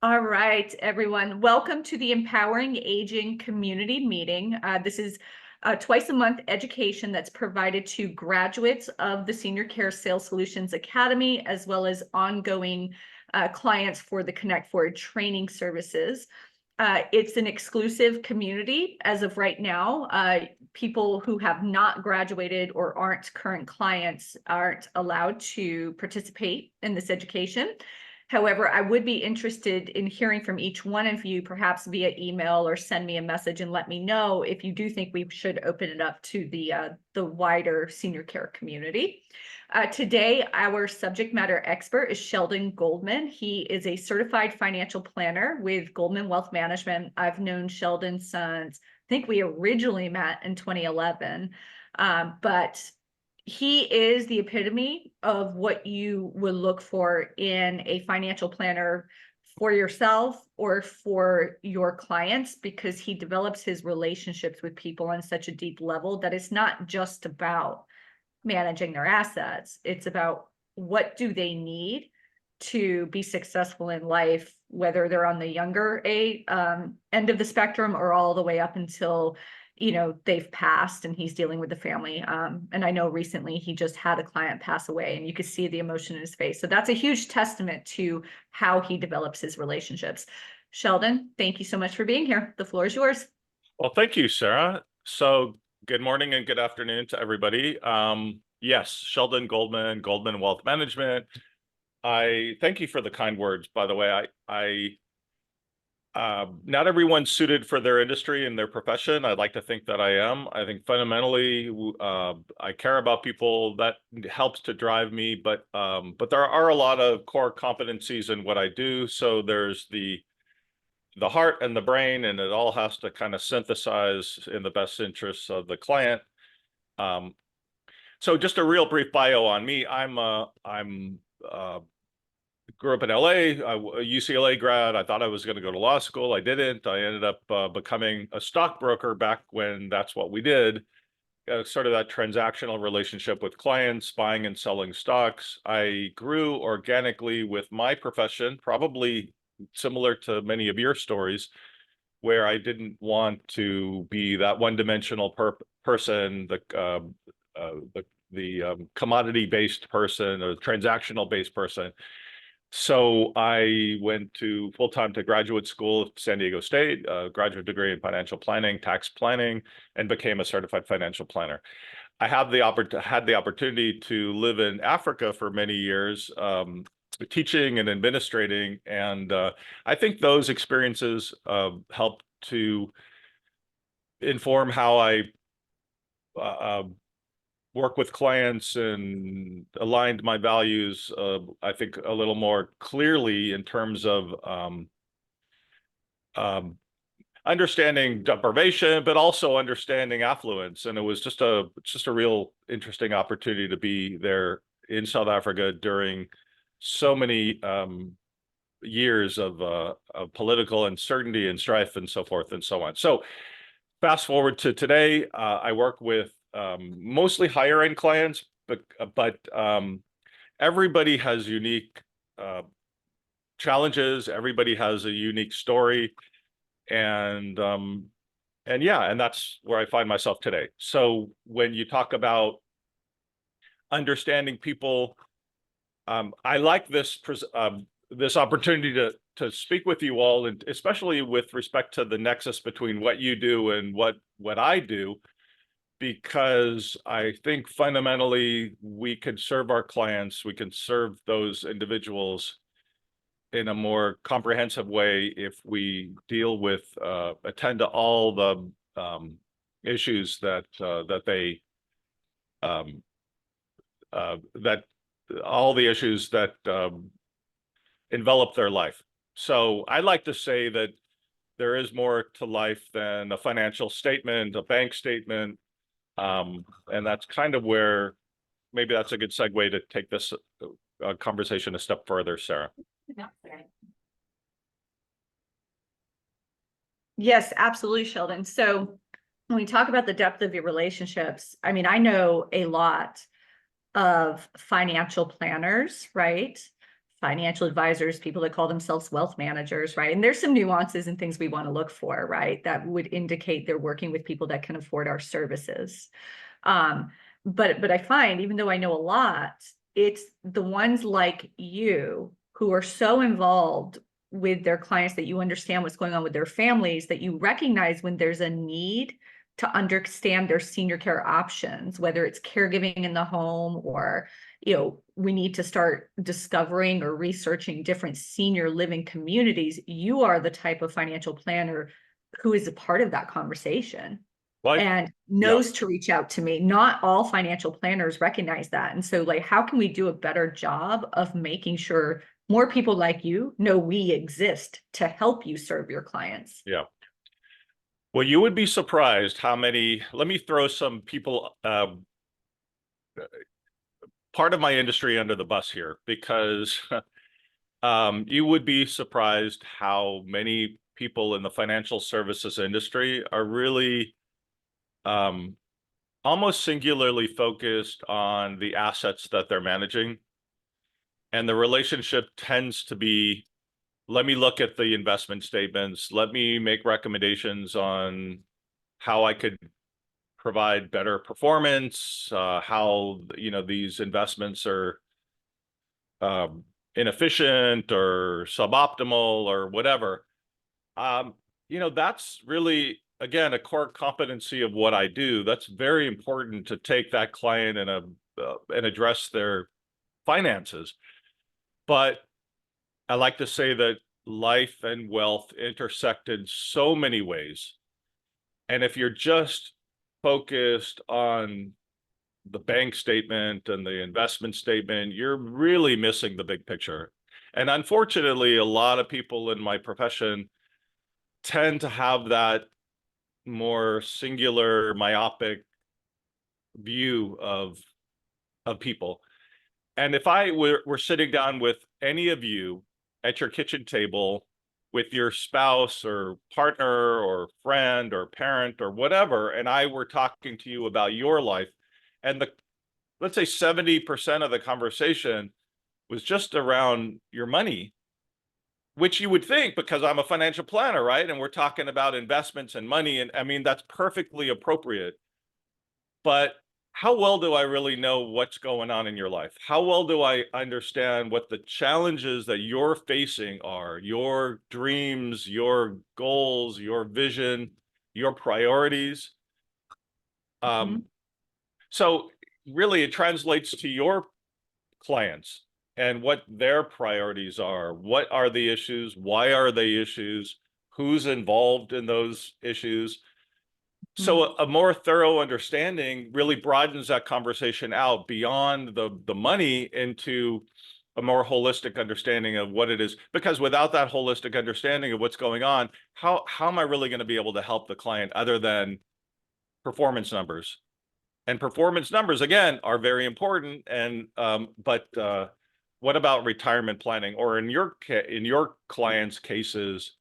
All right, everyone. Welcome to the Empowering Aging Community Meeting. This is twice a month education that's provided to graduates of the Senior Care Sales Solutions Academy, as well as ongoing clients for the Connect Forward training services. It's an exclusive community as of right now. People who have not graduated or aren't current clients aren't allowed to participate in this education. However, I would be interested in hearing from each one of you, perhaps via email, or send me a message and let me know if you do think we should open it up to the wider senior care community. Today, our subject matter expert is Sheldon Goldman. He is a certified financial planner with Goldman Wealth Management. I've known Sheldon since, I think we originally met in 2011, but he is the epitome of what you would look for in a financial planner for yourself or for your clients, because he develops his relationships with people on such a deep level that it's not just about managing their assets. It's about what do they need to be successful in life, whether they're on the younger end of the spectrum or all the way up until they've passed and he's dealing with the family. And I know recently he just had a client pass away and you could see the emotion in his face. So that's a huge testament to how he develops his relationships. Sheldon, thank you so much for being here. The floor is yours. Well, thank you, Sarah. So good morning and good afternoon to everybody. Yes, Sheldon Goldman, Goldman Wealth Management. I thank you for the kind words, by the way. Not everyone's suited for their industry and their profession. I'd like to think that I am. I think fundamentally, I care about people. That helps to drive me, but there are a lot of core competencies in what I do. So there's the heart and the brain, and it all has to kind of synthesize in the best interests of the client. So just a real brief bio on me. I'm grew up in LA, a UCLA grad. I thought I was going to go to law school. I didn't. I ended up becoming a stockbroker back when that's what we did. Sort of that transactional relationship with clients, buying and selling stocks. I grew organically with my profession, probably similar to many of your stories, where I didn't want to be that one-dimensional person, the commodity-based person or transactional-based person. So I went to full-time to graduate school at San Diego State, graduate degree in financial planning, tax planning, and became a certified financial planner. I had the opportunity to live in Africa for many years, teaching and administrating, and I think those experiences helped to inform how I work with clients and aligned my values, I think, a little more clearly in terms of understanding deprivation, but also understanding affluence. And it was just a real interesting opportunity to be there in South Africa during so many years of political uncertainty and strife and so forth and so on. So fast forward to today, I work with mostly higher end clients, but everybody has unique challenges. Everybody has a unique story, and that's where I find myself today. So when you talk about understanding people, I like this opportunity to speak with you all, and especially with respect to the nexus between what you do and what I do, because I think fundamentally we can serve our clients, we can serve those individuals in a more comprehensive way if we deal with, attend to all the issues that all the issues that envelop their life. So I like to say that there is more to life than a financial statement, a bank statement. And that's kind of where maybe that's a good segue to take this conversation a step further, Sarah. Yes, absolutely, Sheldon. So when we talk about the depth of your relationships, I mean, I know a lot of financial planners, right? financial advisors, people that call themselves wealth managers, right? And there's some nuances and things we want to look for, right? That would indicate they're working with people that can afford our services. But I find, even though I know a lot, it's the ones like you who are so involved with their clients that you understand what's going on with their families, that you recognize when there's a need to understand their senior care options, whether it's caregiving in the home or, we need to start discovering or researching different senior living communities. You are the type of financial planner who is a part of that conversation Like, and yeah. knows to reach out to me. Not all financial planners recognize that. And so, like, how can we do a better job of making sure more people like you know we exist to help you serve your clients? Yeah. Well, you would be surprised how many, let me throw some people, part of my industry under the bus here, because you would be surprised how many people in the financial services industry are really almost singularly focused on the assets that they're managing. And the relationship tends to be, let me look at the investment statements, let me make recommendations on how I could provide better performance, how these investments are inefficient or suboptimal or whatever. That's really, again, a core competency of what I do. That's very important, to take that client and address their finances. But I like to say that life and wealth intersect in so many ways. And if you're just focused on the bank statement and the investment statement, you're really missing the big picture. And unfortunately, a lot of people in my profession tend to have that more singular, myopic view of people. And if I were sitting down with any of you at your kitchen table with your spouse or partner or friend or parent or whatever, and I were talking to you about your life, and let's say 70% of the conversation was just around your money, which you would think, because I'm a financial planner, right? And we're talking about investments and money. And I mean, that's perfectly appropriate. But how well do I really know what's going on in your life? How well do I understand what the challenges that you're facing are, your dreams, your goals, your vision, your priorities? So really, it translates to your clients and what their priorities are. What are the issues? Why are they issues? Who's involved in those issues? So a more thorough understanding really broadens that conversation out beyond the money into a more holistic understanding of what it is. Because without that holistic understanding of what's going on, how am I really going to be able to help the client other than performance numbers? And performance numbers, again, are very important. And but what about retirement planning, or in your clients' cases,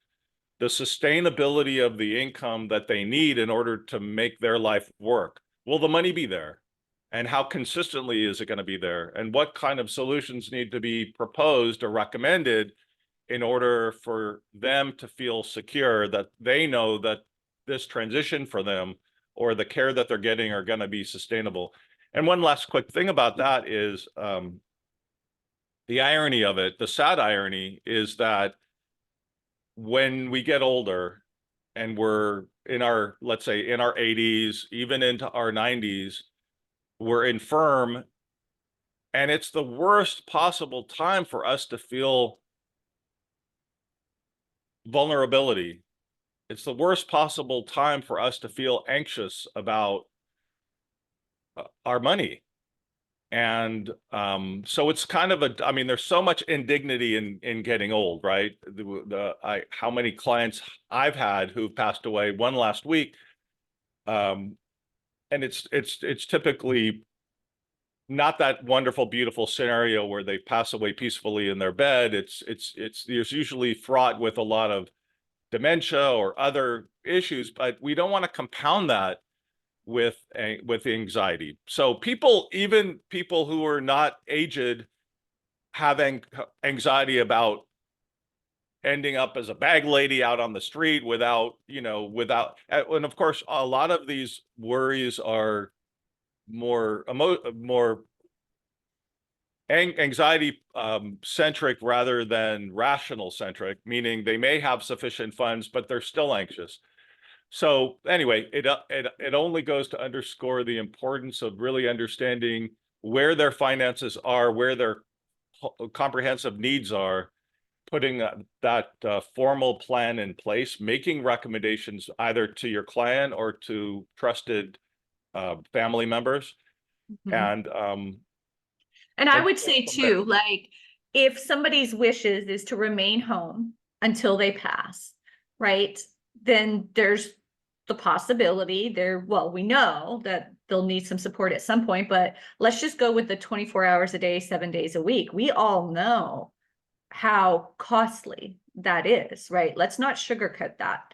the sustainability of the income that they need in order to make their life work? Will the money be there? And how consistently is it going to be there? And what kind of solutions need to be proposed or recommended in order for them to feel secure that they know that this transition for them or the care that they're getting are going to be sustainable? And one last quick thing about that is the irony of it, the sad irony is that when we get older and we're in our, let's say in our 80s, even into our 90s, we're infirm, and it's the worst possible time for us to feel vulnerability. It's the worst possible time for us to feel anxious about our money. And so it's kind of I mean, there's so much indignity in getting old, right? How many clients I've had who've passed away, one last week, and it's typically not that wonderful, beautiful scenario where they pass away peacefully in their bed. There's usually fraught with a lot of dementia or other issues, but we don't want to compound that with anxiety. So even people who are not aged having anxiety about ending up as a bag lady out on the street without, and of course, a lot of these worries are more anxiety centric rather than rational centric, meaning they may have sufficient funds, but they're still anxious. So anyway, it only goes to underscore the importance of really understanding where their finances are, where their comprehensive needs are, putting that formal plan in place, making recommendations either to your client or to trusted family members, Mhm. and And I and would say from there. too, like, if somebody's wishes is to remain home until they pass, right? Then there's the possibility well, we know that they'll need some support at some point, but let's just go with the 24 hours a day, 7 days a week. We all know how costly that is, right? Let's not sugarcoat that.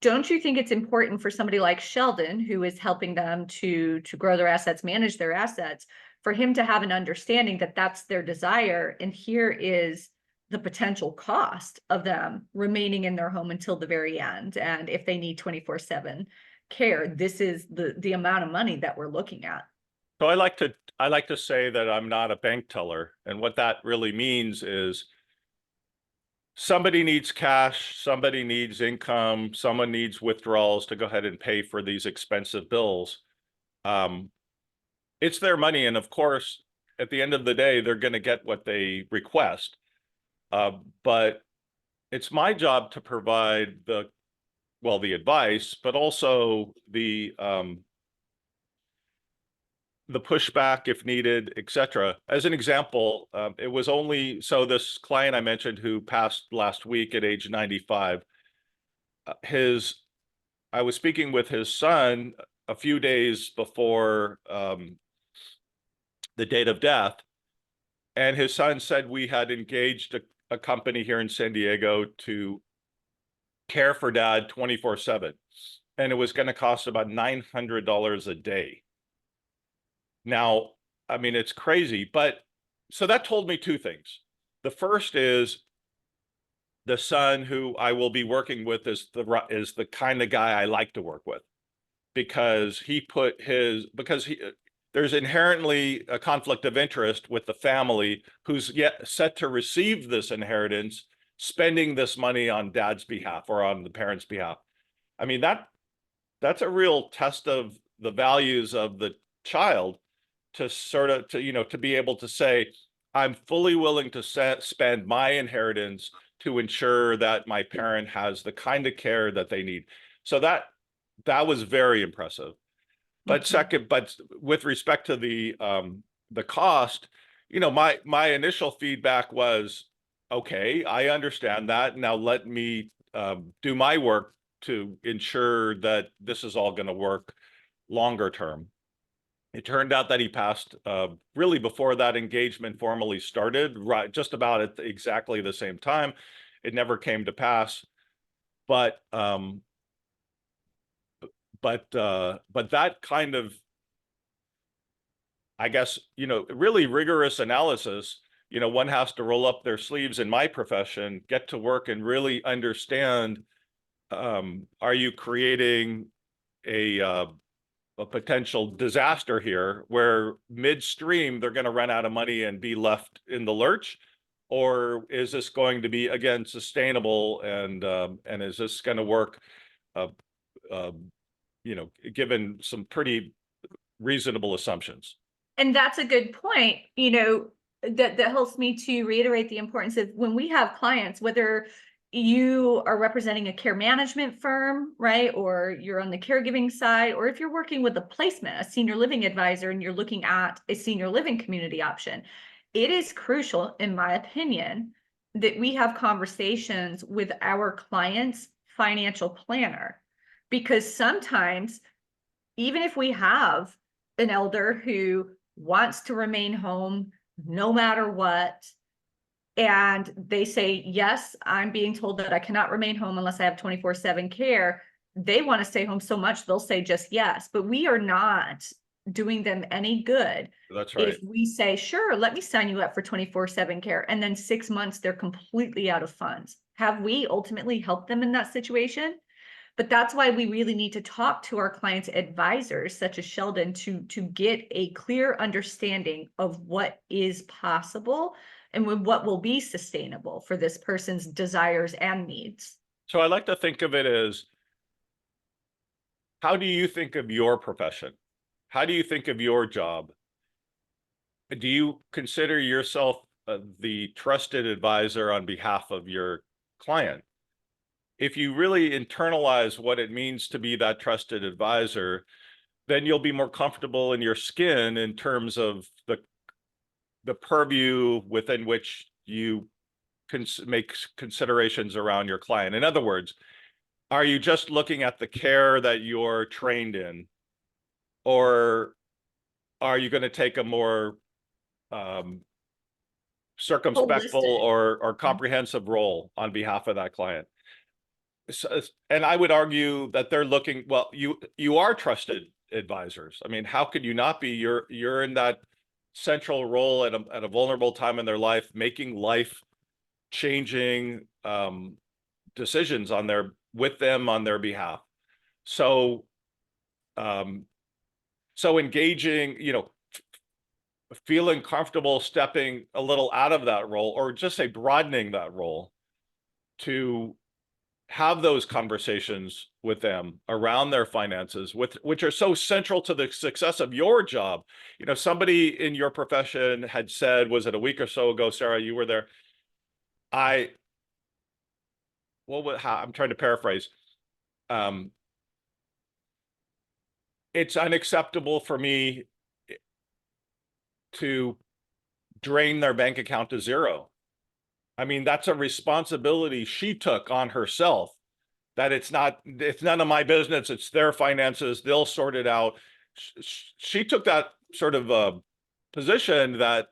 Don't you think it's important for somebody like Sheldon, who is helping them to grow their assets, manage their assets, for him to have an understanding that that's their desire, and here is the potential cost of them remaining in their home until the very end, and if they need 24/7 care, this is the amount of money that we're looking at. So I like to say that I'm not a bank teller, and what that really means is somebody needs cash, somebody needs income, someone needs withdrawals to go ahead and pay for these expensive bills. Um, it's their money, and of course, at the end of the day, they're going to get what they request. But it's my job to provide the advice, but also the pushback if needed, etc. As an example, it was only so this client I mentioned who passed last week at age 95, his I was speaking with his son a few days before the date of death, and his son said we had engaged a company here in San Diego to care for dad 24/7, and it was going to cost about $900 a day. Now, I mean, it's crazy, but so that told me two things. The first is the son who I will be working with is the kind of guy I like to work with, because there's inherently a conflict of interest with the family who's yet set to receive this inheritance, spending this money on dad's behalf or on the parents' behalf. I mean, that's a real test of the values of the child, to sort of to be able to say, I'm fully willing to spend my inheritance to ensure that my parent has the kind of care that they need. So that was very impressive. But second, but with respect to the cost, my initial feedback was, okay, I understand that. Now let me do my work to ensure that this is all going to work longer term. It turned out that he passed really before that engagement formally started, right, just about at exactly the same time. It never came to pass, but that kind of, I guess, really rigorous analysis, one has to roll up their sleeves in my profession, get to work and really understand, are you creating a potential disaster here where midstream they're going to run out of money and be left in the lurch? Or is this going to be, again, sustainable, and is this going to work, uh, uh, given some pretty reasonable assumptions? And that's a good point, that helps me to reiterate the importance of when we have clients, whether you are representing a care management firm, right? Or you're on the caregiving side, or if you're working with a placement, a senior living advisor, and you're looking at a senior living community option, it is crucial, in my opinion, that we have conversations with our clients' financial planner, because sometimes, even if we have an elder who wants to remain home no matter what, and they say, yes, I'm being told that I cannot remain home unless I have 24/7 care, they want to stay home so much they'll say just yes. But we are not doing them any good That's if right. we say, sure, let me sign you up for 24/7 care, and then 6 months they're completely out of funds. Have we ultimately helped them in that situation? But that's why we really need to talk to our clients' advisors, such as Sheldon, to get a clear understanding of what is possible and what will be sustainable for this person's desires and needs. So I like to think of it as, how do you think of your profession? How do you think of your job? Do you consider yourself the trusted advisor on behalf of your client? If you really internalize what it means to be that trusted advisor, then you'll be more comfortable in your skin in terms of the purview within which you make considerations around your client. In other words, are you just looking at the care that you're trained in, or are you going to take a more um, circumspectful Holistic. or comprehensive role on behalf of that client? So, and I would argue that they're looking, well, you are trusted advisors. I mean, how could you not be? You're in that central role at a vulnerable time in their life, making life changing decisions on their with them on their behalf. So um, so engaging, feeling comfortable stepping a little out of that role, or just say broadening that role to have those conversations with them around their finances, which are so central to the success of your job. Somebody in your profession had said, was it a week or so ago, Sarah, you were there? I, I'm trying to paraphrase. Um, it's unacceptable for me to drain their bank account to zero. I mean, that's a responsibility she took on herself, that it's none of my business. It's their finances. They'll sort it out. She took that sort of position that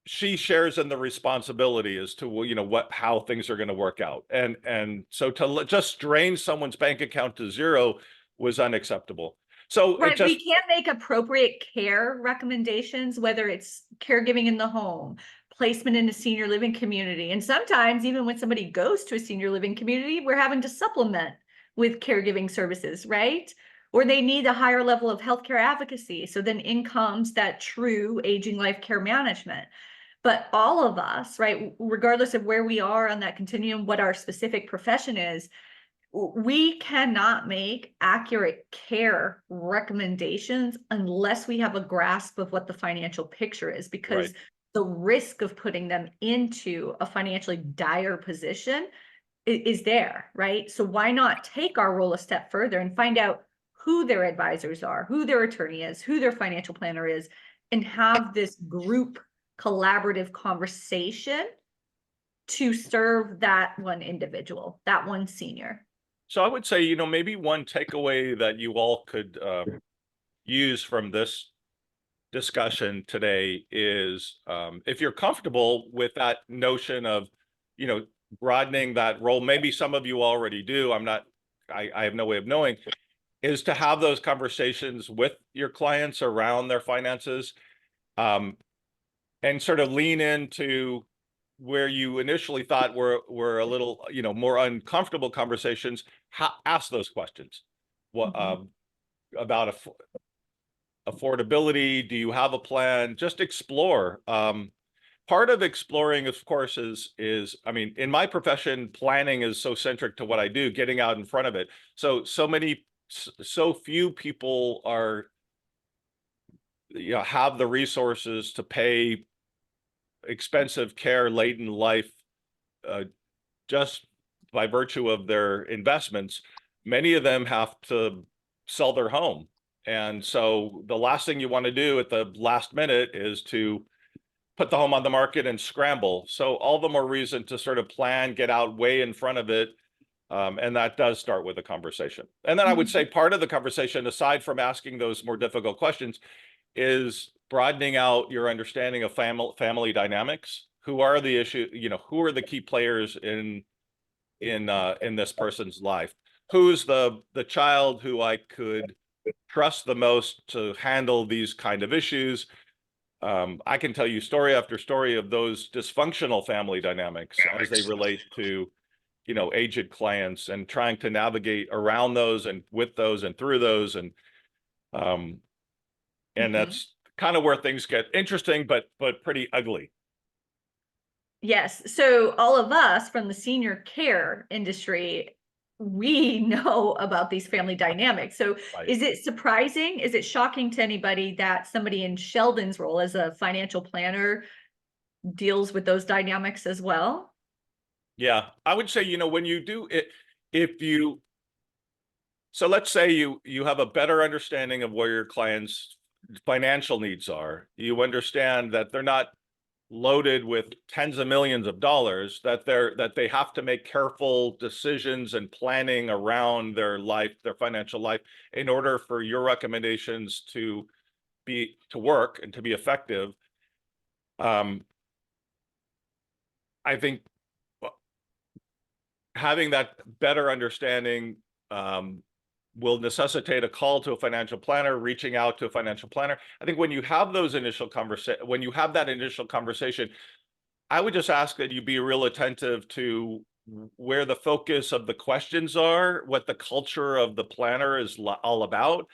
she shares in the responsibility as to, how things are going to work out. And so to just drain someone's bank account to zero was unacceptable. So it Right, we just, can make appropriate care recommendations, whether it's caregiving in the home, placement in a senior living community. And sometimes even when somebody goes to a senior living community, we're having to supplement with caregiving services, right? Or they need a higher level of healthcare advocacy. So then in comes that true aging life care management. But all of us, right, regardless of where we are on that continuum, what our specific profession is, we cannot make accurate care recommendations unless we have a grasp of what the financial picture is, right. because the risk of putting them into a financially dire position is there, right? So why not take our role a step further and find out who their advisors are, who their attorney is, who their financial planner is, and have this group collaborative conversation to serve that one individual, that one senior. So I would say, maybe one takeaway that you all could use from this discussion today is, if you're comfortable with that notion of, you know, broadening that role, maybe some of you already do. I have no way of knowing, is to have those conversations with your clients around their finances, um, and sort of lean into where you initially thought were a little, more uncomfortable conversations. Ask those questions. What about affordability? Do you have a plan? Just explore. Part of exploring, of course, I mean, in my profession, planning is so centric to what I do, getting out in front of it. So few people are, have the resources to pay expensive care late in life, uh, just by virtue of their investments. Many of them have to sell their home. And so the last thing you want to do at the last minute is to put the home on the market and scramble. So all the more reason to sort of plan, get out way in front of it. And that does start with a conversation. And then I would say part of the conversation, aside from asking those more difficult questions, is broadening out your understanding of family dynamics. Who are the who are the key players in this person's life? Who's the child who I could trust the most to handle these kind of issues. I can tell you story after story of those dysfunctional family dynamics as they relate to, aged clients, and trying to navigate around those and with those and through those. Um, and Mhm. that's kind of where things get interesting, but pretty ugly. Yes. So all of us from the senior care industry, we know about these family dynamics. So Right. is it surprising? Is it shocking to anybody that somebody in Sheldon's role as a financial planner deals with those dynamics as well? Yeah, I would say, when you do it, if you, so let's say you have a better understanding of where your clients' financial needs are. You understand that they're not loaded with tens of millions of dollars, that they have to make careful decisions and planning around their life, their financial life, in order for your recommendations to work and to be effective. Um, I think having that better understanding um, will necessitate a call to a financial planner, reaching out to a financial planner. I think when you have those initial when you have that initial conversation, I would just ask that you be real attentive to where the focus of the questions are, what the culture of the planner is all about.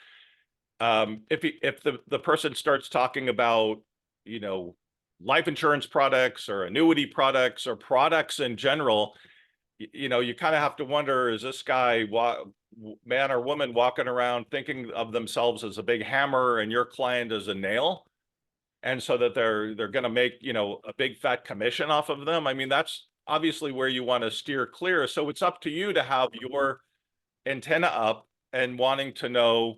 If the person starts talking about, you know, life insurance products or annuity products or products in general, you kind of have to wonder, is this guy, man or woman, walking around thinking of themselves as a big hammer and your client as a nail? And so that they're going to make, a big fat commission off of them. I mean, that's obviously where you want to steer clear. So it's up to you to have your antenna up and wanting to know,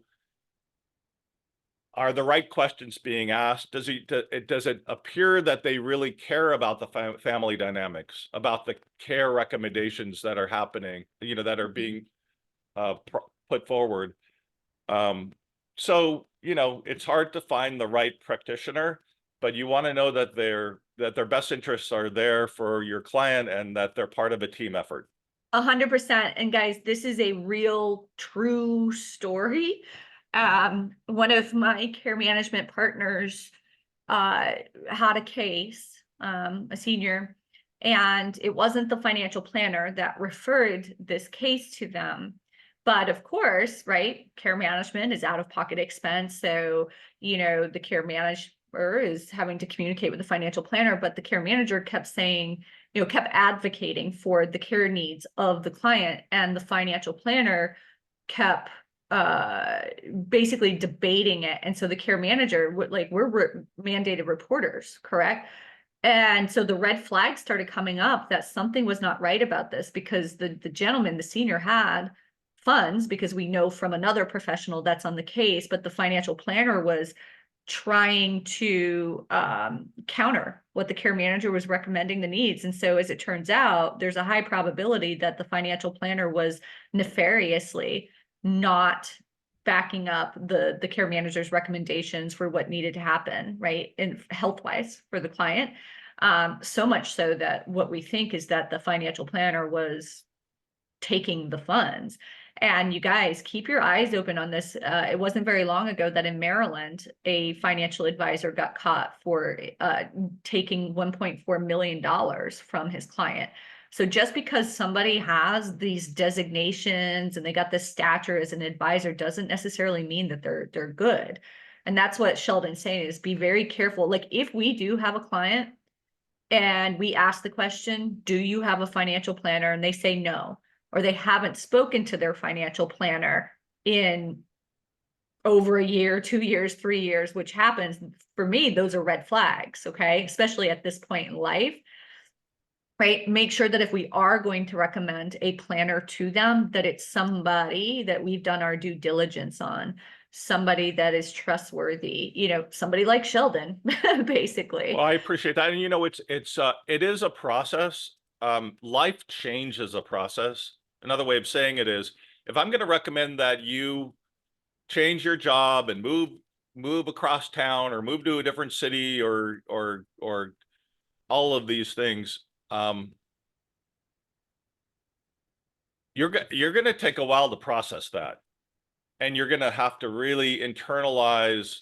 are the right questions being asked? Does it appear that they really care about the family dynamics, about the care recommendations that are happening, that are being put forward? Um, so, it's hard to find the right practitioner, but you want to know that their best interests are there for your client and that they're part of a team effort. 100%. And guys, this is a real true story. One of my care management partners had a case, a senior, and it wasn't the financial planner that referred this case to them. But of course, right, care management is out of pocket expense. So, the care manager is having to communicate with the financial planner, but the care manager kept saying, kept advocating for the care needs of the client, and the financial planner kept basically debating it. And so the care manager would, like, we're mandated reporters, correct? And so the red flags started coming up that something was not right about this, because the gentleman, the senior, had funds, because we know from another professional that's on the case, but the financial planner was trying to counter what the care manager was recommending the needs. And so as it turns out, there's a high probability that the financial planner was nefariously not backing up the care manager's recommendations for what needed to happen, right, and health wise for the client. So much so that what we think is that the financial planner was taking the funds. And you guys, keep your eyes open on this. It wasn't very long ago that in Maryland, a financial advisor got caught for taking $1.4 million from his client. So just because somebody has these designations and they got this stature as an advisor doesn't necessarily mean that they're good. And that's what Sheldon's saying, is be very careful. Like, if we do have a client and we ask the question, do you have a financial planner? And they say no, or they haven't spoken to their financial planner in over a year, 2 years, 3 years, which happens, for me, those are red flags. Okay. Especially at this point in life, right? Make sure that if we are going to recommend a planner to them, that it's somebody that we've done our due diligence on, somebody that is trustworthy, somebody like Sheldon, Well, basically. I appreciate that. And it is a process. Life change is a process. Another way of saying it is, if I'm going to recommend that you change your job and move across town or move to a different city or all of these things, you're going to take a while to process that. and you're going to have to really internalize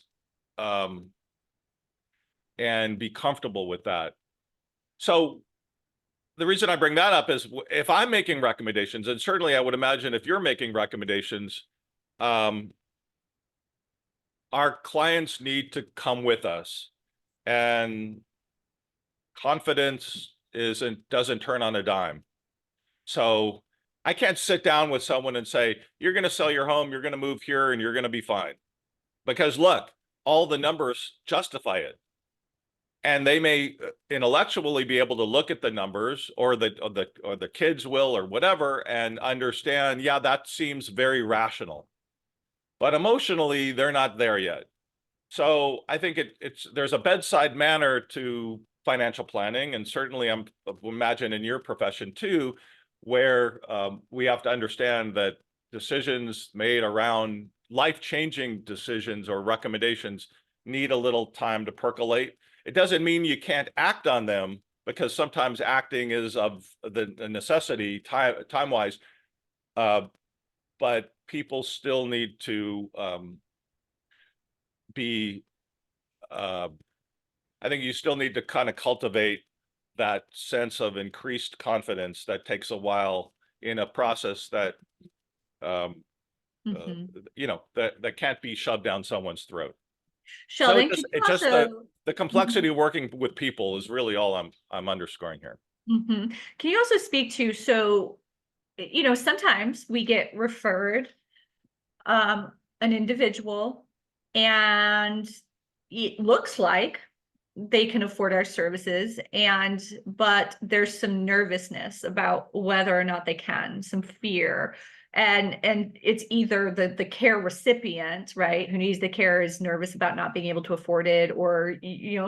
and be comfortable with that. So the reason I bring that up is if I'm making recommendations, and certainly I would imagine if you're making recommendations, our clients need to come with us, and confidence doesn't turn on a dime. So I can't sit down with someone and say, you're going to sell your home, you're going to move here, and you're going to be fine. Because look, all the numbers justify it. And they may intellectually be able to look at the numbers, or the kids will, or whatever, and understand, yeah, that seems very rational. But emotionally, they're not there yet. So I think there's a bedside manner to financial planning, and certainly I imagine in your profession too, where we have to understand that decisions made around life-changing decisions or recommendations need a little time to percolate. It doesn't mean you can't act on them, because sometimes acting is of the necessity time-wise, but people still need to be I think you still need to kind of cultivate that sense of increased confidence that takes a while in a process that Mhm. that can't be shoved down someone's throat. So Sheldon, could you it's just also, the Mhm. complexity of working with people is really all I'm underscoring here. Can you also speak to, so, sometimes we get referred an individual, and it looks like they can afford our services, but there's some nervousness about whether or not they can, some fear. And it's either the care recipient, right, who needs the care is nervous about not being able to afford it, or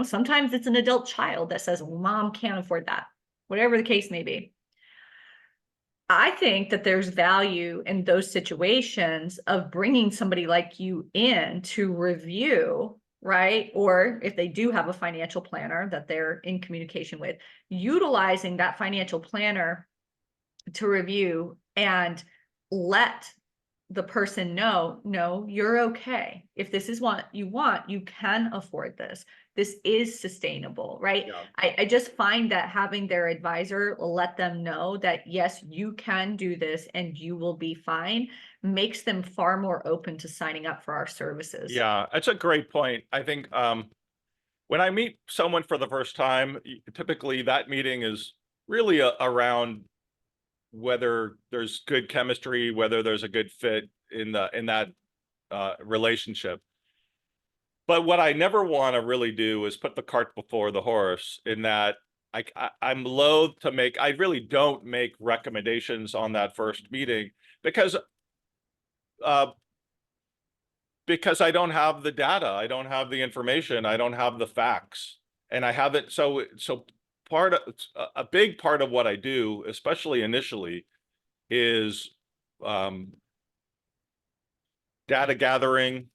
sometimes it's an adult child that says, well, mom can't afford that, whatever the case may be. I think that there's value in those situations of bringing somebody like you in to review, right? Or if they do have a financial planner that they're in communication with, utilizing that financial planner to review and let the person know, no, you're okay. If this is what you want, you can afford this. This is sustainable, right? Yeah. I just find that having their advisor let them know that, yes, you can do this and you will be fine, makes them far more open to signing up for our services. Yeah, that's a great point. I think when I meet someone for the first time, typically that meeting is really around whether there's good chemistry, whether there's a good fit in that relationship. But what I never want to really do is put the cart before the horse, in that I'm loath to I really don't make recommendations on that first meeting, because uh, I don't have the data, I don't have the information, I don't have the facts, and I haven't. So a big part of what I do, especially initially, is um, data gathering.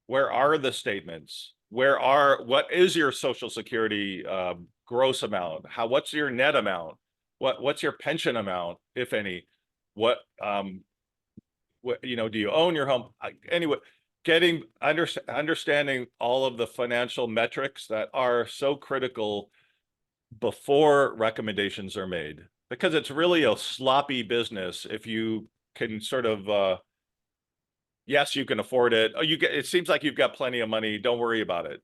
Where are the statements? What is your Social Security gross amount? What's your net amount? What's your pension amount, if any? What do you own your home? Anyway, understanding all of the financial metrics that are so critical before recommendations are made, because it's really a sloppy business if you can sort of yes, you can afford it. Oh, it seems like you've got plenty of money, don't worry about it.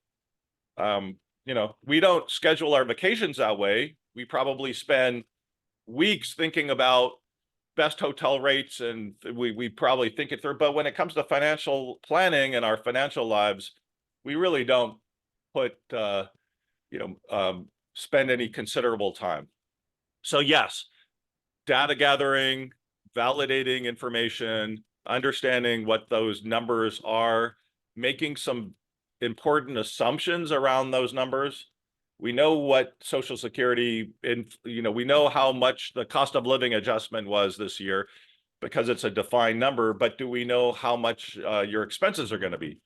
We don't schedule our vacations that way. We probably spend weeks thinking about best hotel rates, and we probably think it through. But when it comes to financial planning and our financial lives, we really don't put spend any considerable time. So yes, data gathering, validating information, understanding what those numbers are, making some important assumptions around those numbers. We know what Social Security, we know how much the cost of living adjustment was this year, because it's a defined number, but do we know how much your expenses are going to be?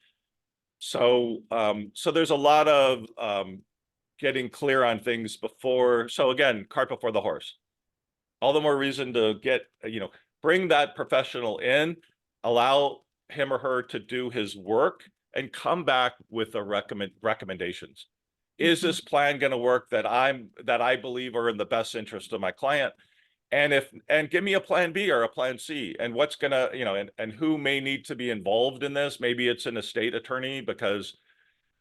So there's a lot of getting clear on things before. So again, cart before the horse. All the more reason to bring that professional in, allow him or her to do his work and come back with the recommendations. Is this plan going to work that I believe are in the best interest of my client? And give me a plan B or a plan C, and what's gonna, and who may need to be involved in this. Maybe it's an estate attorney, because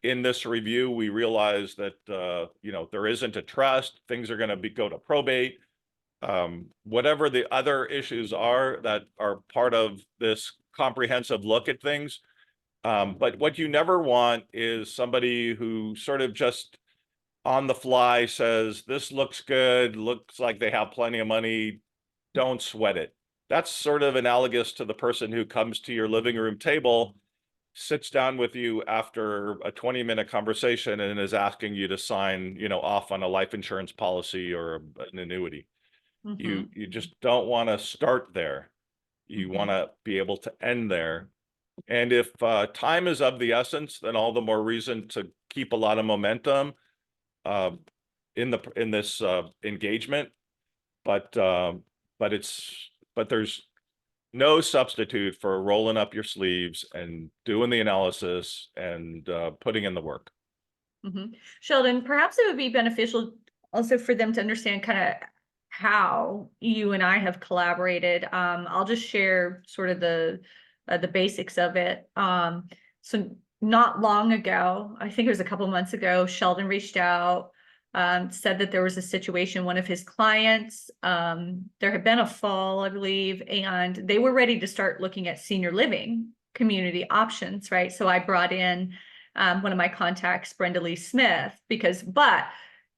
in this review, we realize that, there isn't a trust, things are gonna go to probate. Whatever the other issues are that are part of this comprehensive look at things. But what you never want is somebody who sort of just on the fly says, this looks good, looks like they have plenty of money, don't sweat it. That's sort of analogous to the person who comes to your living room table, sits down with you after a 20-minute conversation and is asking you to sign, off on a life insurance policy or an annuity. You just don't want to start there. You want to be able to end there. And if time is of the essence, then all the more reason to keep a lot of momentum in this engagement. But there's no substitute for rolling up your sleeves and doing the analysis and putting in the work. Sheldon, perhaps it would be beneficial also for them to understand kind of how you and I have collaborated. I'll just share sort of the basics of it. So not long ago, I think it was a couple months ago, Sheldon reached out, said that there was a situation, one of his clients, there had been a fall, I believe, and they were ready to start looking at senior living community options, right? So I brought in one of my contacts, Brenda Lee Smith, but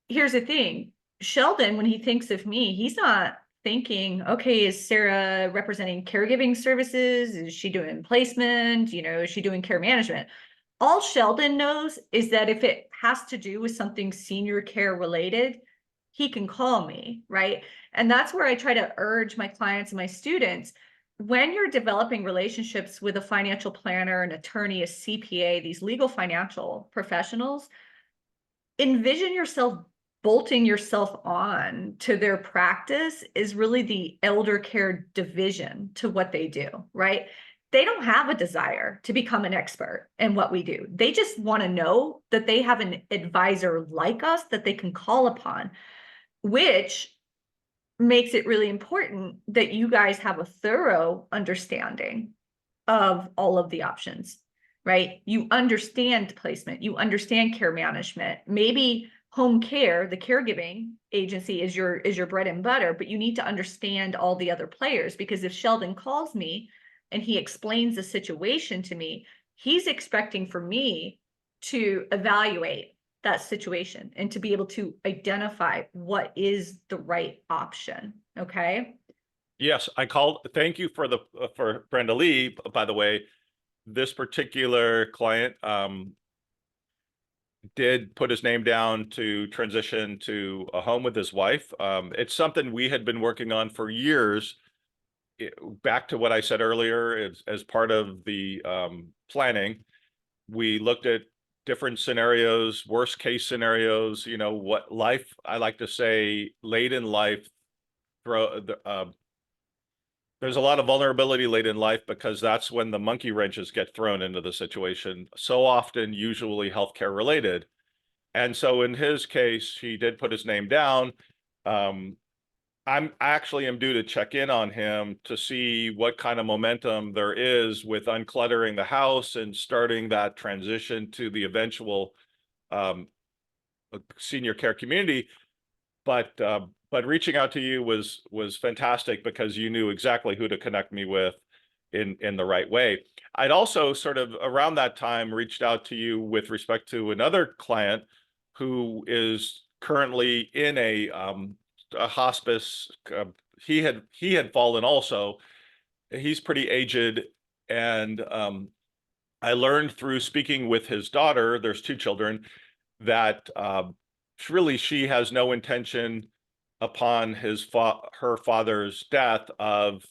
here's the thing, Sheldon, when he thinks of me, he's not thinking, okay, is Sarah representing caregiving services? Is she doing placement? Is she doing care management? All Sheldon knows is that if it has to do with something senior care related, he can call me, right? And that's where I try to urge my clients and my students, when you're developing relationships with a financial planner, an attorney, a CPA, these legal financial professionals, envision yourself bolting yourself on to their practice is really the elder care division to what they do, right? They don't have a desire to become an expert in what we do. They just want to know that they have an advisor like us that they can call upon, which makes it really important that you guys have a thorough understanding of all of the options, right? You understand placement, you understand care management, maybe home care, the caregiving agency is your bread and butter, but you need to understand all the other players, because if Sheldon calls me and he explains the situation to me, he's expecting for me to evaluate that situation and to be able to identify what is the right option. Okay. Yes, thank you for Brenda Lee, by the way. This particular client did put his name down to transition to a home with his wife. It's something we had been working on for years. Back to what I said earlier, as part of the planning, we looked at different scenarios, worst case scenarios, what life, I like to say, late in life, there's a lot of vulnerability late in life, because that's when the monkey wrenches get thrown into the situation, so often usually healthcare related. And so in his case, he did put his name down. I actually am due to check in on him to see what kind of momentum there is with uncluttering the house and starting that transition to the eventual senior care community. But reaching out to you was fantastic, because you knew exactly who to connect me with in the right way. I'd also sort of around that time reached out to you with respect to another client who is currently in a hospice. He had fallen also. He's pretty aged, and I learned through speaking with his daughter, there's 2 children, that really she has no intention upon her father's death of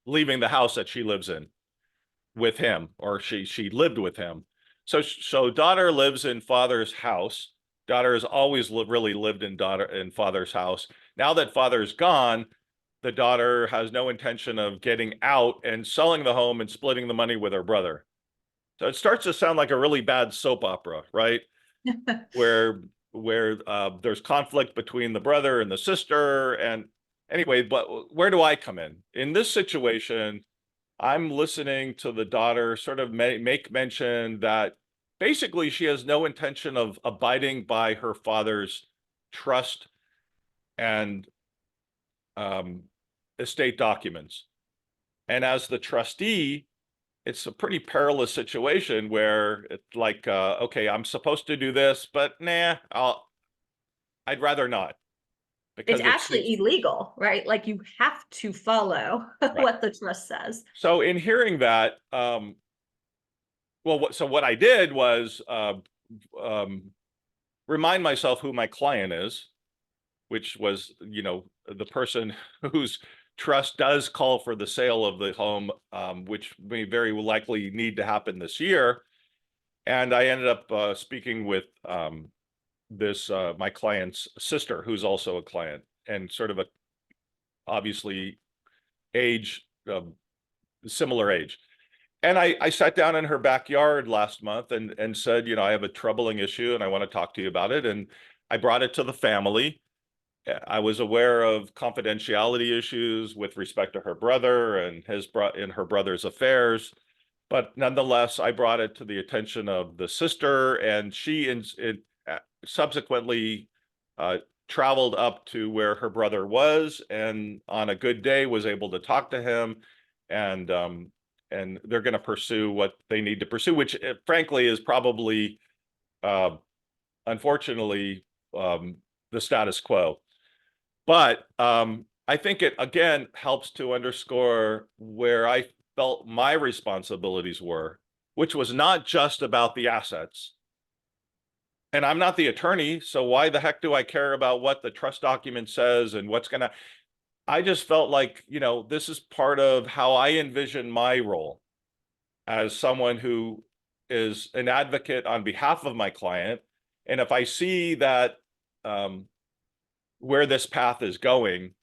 leaving the house that she lives in with him, or she lived with him. So daughter lives in father's house. Daughter has always really lived in father's house. Now that father's gone, the daughter has no intention of getting out and selling the home and splitting the money with her brother. So it starts to sound like a really bad soap opera, right? Where there's conflict between the brother and the sister. And anyway, but where do I come in? In this situation, I'm listening to the daughter sort of make mention that basically she has no intention of abiding by her father's trust and um, estate documents. And as the trustee, it's a pretty perilous situation where it's like, okay, I'm supposed to do this, but nah, I'd rather not It's because it seems actually illegal, right? Like you have to follow right. what the trust says. So in hearing that, well, so what I did was um, remind myself who my client is, which was, the person whose trust does call for the sale of the home, which may very likely need to happen this year. And I ended up speaking with this my client's sister, who's also a client, and sort of a obviously age, similar age. And I sat down in her backyard last month and said, I have a troubling issue and I want to talk to you about it. And I brought it to the family. I was aware of confidentiality issues with respect to her brother and her brother's affairs, but nonetheless, I brought it to the attention of the sister, and she subsequently uh, traveled up to where her brother was, and on a good day was able to talk to him, and they're going to pursue what they need to pursue, which frankly is probably, uh, unfortunately, the status quo. But I think it again helps to underscore where I felt my responsibilities were, which was not just about the assets. And I'm not the attorney, so why the heck do I care about what the trust document says and what's gonna, I just felt like, this is part of how I envision my role as someone who is an advocate on behalf of my client. And if I see that where this path is going,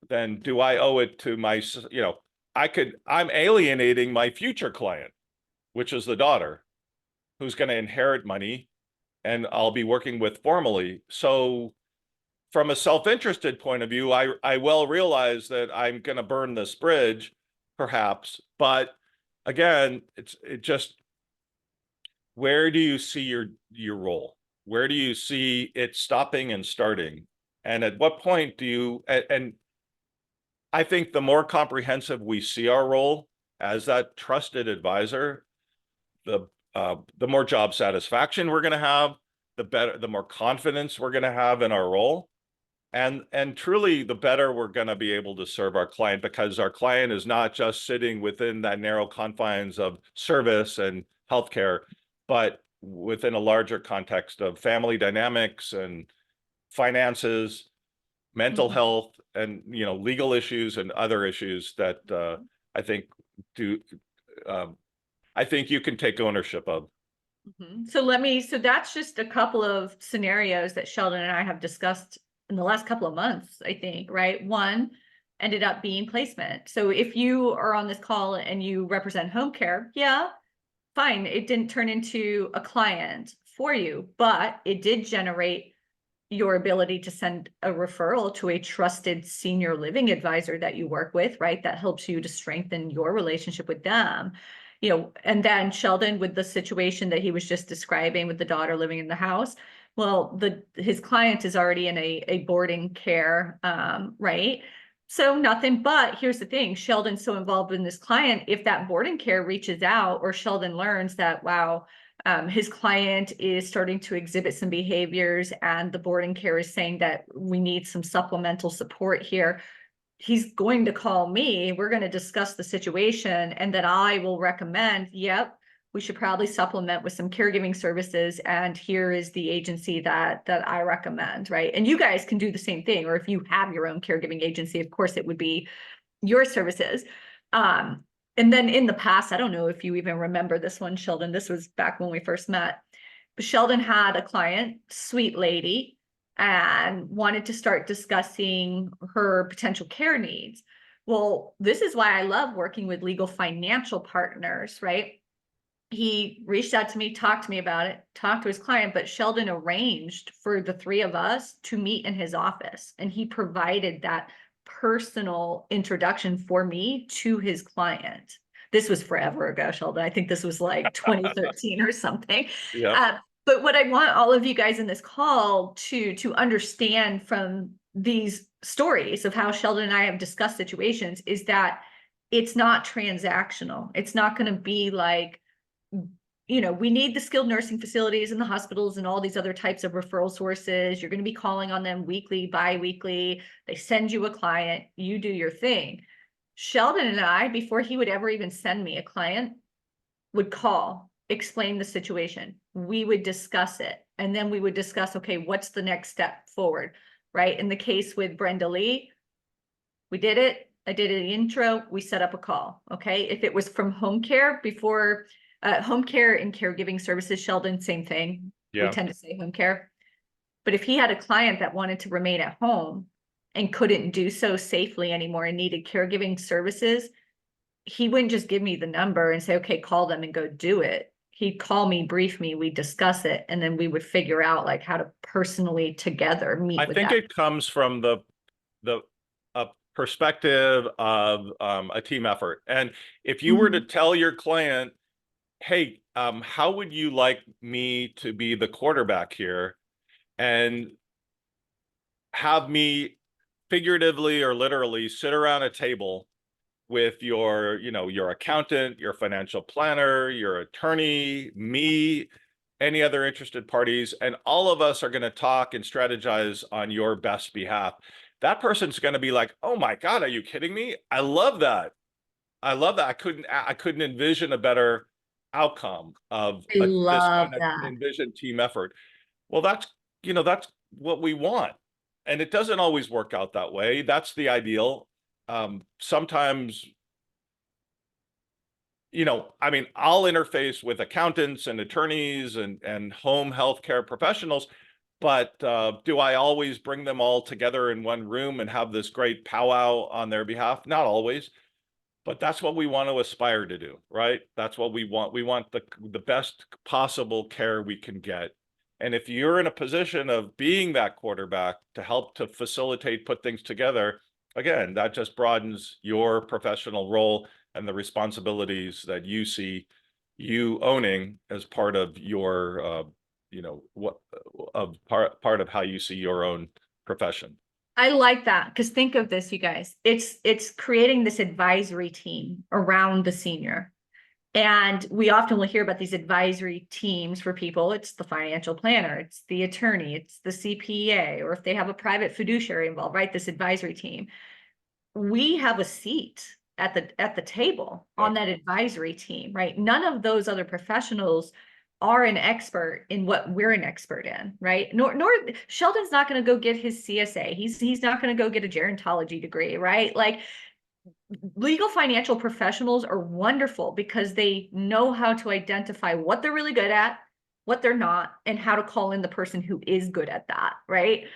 then do I owe it to I'm alienating my future client, which is the daughter, who's going to inherit money and I'll be working with formally. So from a self-interested point of view, I well realize that I'm going to burn this bridge, perhaps. But again, it just, where do you see your role? Where do you see it stopping and starting? And at what point do you, and I think the more comprehensive we see our role as that trusted advisor, the more job satisfaction we're going to have, the more confidence we're going to have in our role, and truly the better we're going to be able to serve our client, because our client is not just sitting within that narrow confines of service and healthcare, but within a larger context of family dynamics and finances, mental Mhm. health, and legal issues and other issues that I think do I think you can take ownership of. Mhm. So that's just a couple of scenarios that Sheldon and I have discussed in the last couple of months, I think, right? One ended up being placement. So if you are on this call and you represent home care, yeah, fine. It didn't turn into a client for you, but it did generate your ability to send a referral to a trusted senior living advisor that you work with, right? That helps you to strengthen your relationship with them. And then Sheldon, with the situation that he was just describing with the daughter living in the house, well, his client is already in a boarding care, right? So nothing, but here's the thing, Sheldon's so involved in this client, if that boarding care reaches out or Sheldon learns that, wow, his client is starting to exhibit some behaviors and the boarding care is saying that we need some supplemental support here, he's going to call me. We're going to discuss the situation, and then I will recommend, yep, we should probably supplement with some caregiving services. And here is the agency that I recommend, right? And you guys can do the same thing. Or if you have your own caregiving agency, of course, it would be your services. And then in the past, I don't know if you even remember this one, Sheldon, this was back when we first met, but Sheldon had a client, sweet lady, and wanted to start discussing her potential care needs. Well, this is why I love working with legal financial partners, right? He reached out to me, talked to me about it, talked to his client, but Sheldon arranged for the three of us to meet in his office. And he provided that personal introduction for me to his client. This was forever ago, Sheldon. I think this was like 2013 or something. Yeah. But what I want all of you guys in this call to understand from these stories of how Sheldon and I have discussed situations is that it's not transactional. It's not going to be like, we need the skilled nursing facilities and the hospitals and all these other types of referral sources. You're going to be calling on them weekly, bi-weekly. They send you a client, you do your thing. Sheldon and I, before he would ever even send me a client, would call, explain the situation. We would discuss it. And then we would discuss, okay, what's the next step forward, right? In the case with Brenda Lee, we did it. I did an intro. We set up a call. Okay. If it was from home care before, home care and caregiving services, Sheldon, same thing. We tend to say home care. But if he had a client that wanted to remain at home and couldn't do so safely anymore and needed caregiving services, he wouldn't just give me the number and say, okay, call them and go do it. He'd call me, brief me, we'd discuss it, and then we would figure out like how to personally together meet I with think that. it comes from the perspective of a team effort. And if you were to tell your client, hey, how would you like me to be the quarterback here, and have me figuratively or literally sit around a table with your accountant, your financial planner, your attorney, me, any other interested parties, and all of us are going to talk and strategize on your best behalf. That person's going to be like, oh my God, are you kidding me? I love that. I love that. I couldn't envision a better outcome of I this love kind of that. envisioned team effort. Well, that's what we want. And it doesn't always work out that way. That's the ideal. Sometimes, I'll interface with accountants and attorneys and home healthcare professionals, but do I always bring them all together in one room and have this great powwow on their behalf? Not always, but that's what we want to aspire to do, right? That's what we want. We want the best possible care we can get. And if you're in a position of being that quarterback to help to facilitate, put things together, again, that just broadens your professional role and the responsibilities that you see you owning as part of your, part of how you see your own profession. I like that, because think of this, you guys. It's creating this advisory team around the senior. And we often will hear about these advisory teams for people. It's the financial planner, it's the attorney, it's the CPA, or if they have a private fiduciary involved, right? This advisory team. We have a seat at the table on that advisory team, right? None of those other professionals are an expert in what we're an expert in, right? Nor Sheldon's not going to go get his CSA. He's not going to go get a gerontology degree, right? Like, legal financial professionals are wonderful because they know how to identify what they're really good at, what they're not, and how to call in the person who is good at that, right?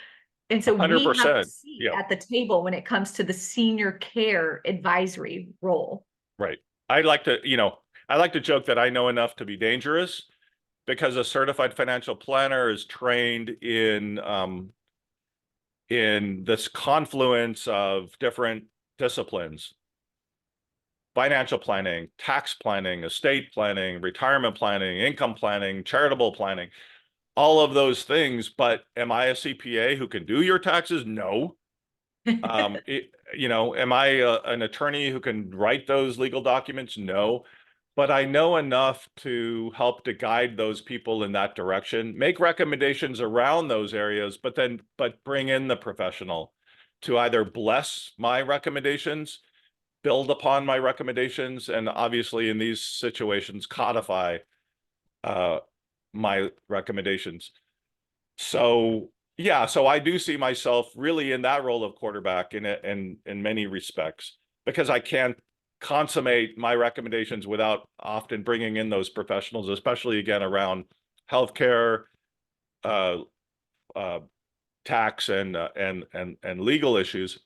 And so we have a 100%. seat Yeah. at the table when it comes to the senior care advisory role. Right. I like to joke that I know enough to be dangerous, because a certified financial planner is trained in this confluence of different disciplines: financial planning, tax planning, estate planning, retirement planning, income planning, charitable planning, all of those things. But am I a CPA who can do your taxes? No. Am I an attorney who can write those legal documents? No. But I know enough to help to guide those people in that direction, make recommendations around those areas, but bring in the professional to either bless my recommendations, build upon my recommendations, and obviously in these situations, codify my recommendations. So yeah, so I do see myself really in that role of quarterback in many respects, because I can't consummate my recommendations without often bringing in those professionals, especially again around healthcare, tax and legal issues,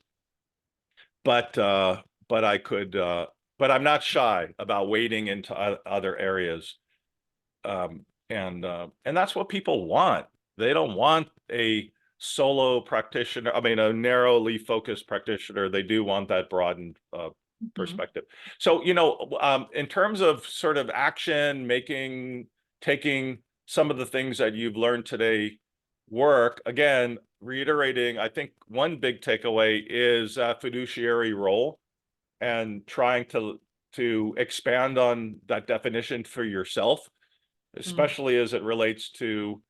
but I could, but I'm not shy about wading into other areas. And that's what people want. They don't want a solo practitioner. I mean, a narrowly focused practitioner. They do want that broadened perspective. So, in terms of sort of action, taking some of the things that you've learned today work, again, reiterating, I think one big takeaway is a fiduciary role and trying to expand on that definition for yourself, especially as it relates to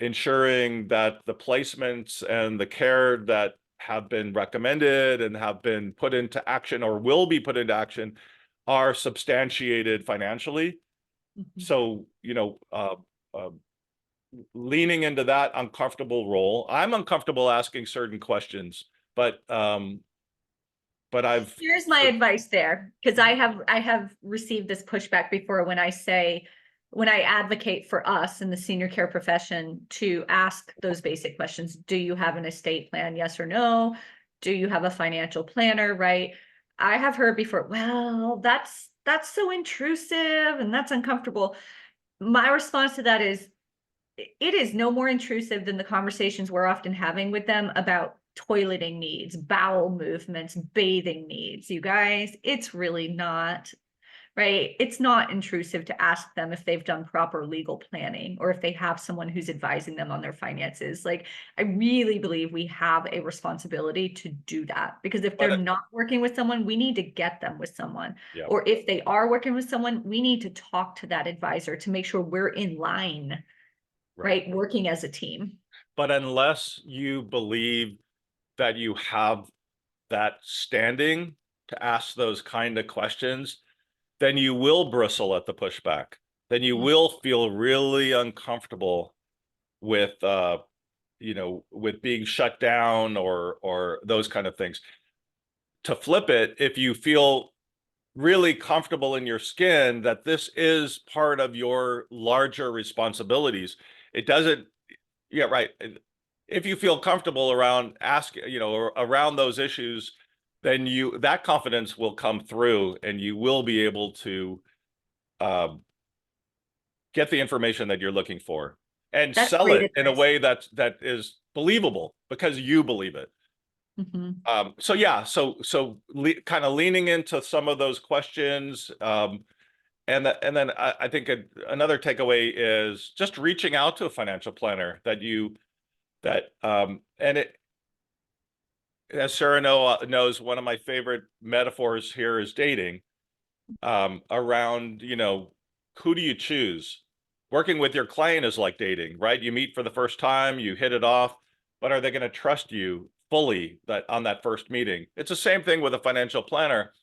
ensuring that the placements and the care that have been recommended and have been put into action or will be put into action are substantiated financially. So, leaning into that uncomfortable role, I'm uncomfortable asking certain questions, but Here's my advice there, because I have received this pushback before when I advocate for us in the senior care profession to ask those basic questions. Do you have an estate plan? Yes or no? Do you have a financial planner? Right? I have heard before, well, that's so intrusive and that's uncomfortable. My response to that is, it is no more intrusive than the conversations we're often having with them about toileting needs, bowel movements, bathing needs. You guys, it's really not, right? It's not intrusive to ask them if they've done proper legal planning or if they have someone who's advising them on their finances. Like, I really believe we have a responsibility to do that, because if they're not working with someone, we need to get them with someone. Yeah. Or if they are working with someone, we need to talk to that advisor to make sure we're in line, right? Working as a team. But unless you believe that you have that standing to ask those kind of questions, then you will bristle at the pushback. Then you will feel really uncomfortable with, with being shut down or those kind of things. To flip it, if you feel really comfortable in your skin that this is part of your larger responsibilities, it doesn't, yeah, right. If you feel comfortable around around those issues, then that confidence will come through and you will be able to get the information that you're looking for and sell it in a way that is believable because you believe it. So yeah, kind of leaning into some of those questions, and then I think another takeaway is just reaching out to a financial planner and it, as Sarah knows, one of my favorite metaphors here is dating, around, who do you choose? Working with your client is like dating, right? You meet for the first time, you hit it off, but are they going to trust you fully on that first meeting? It's the same thing with a financial planner.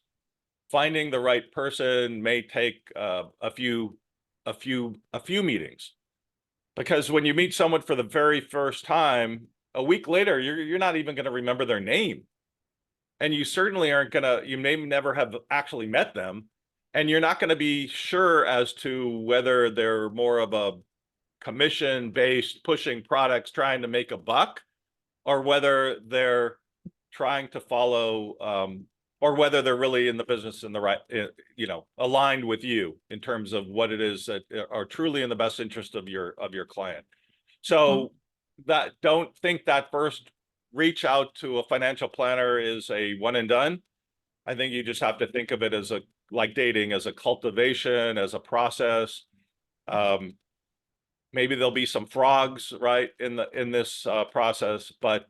Finding the right person may take a few meetings, because when you meet someone for the very first time, a week later, you're not even going to remember their name. And you certainly aren't going to, you may never have actually met them. And you're not going to be sure as to whether they're more of a commission-based pushing products, trying to make a buck, or whether they're trying to follow, or whether they're really in the business in the right, aligned with you in terms of what it is that are truly in the best interest of your client. So don't think that first reach out to a financial planner is a one and done. I think you just have to think of it as like dating, as a cultivation, as a process. Maybe there'll be some frogs, right, in this process, but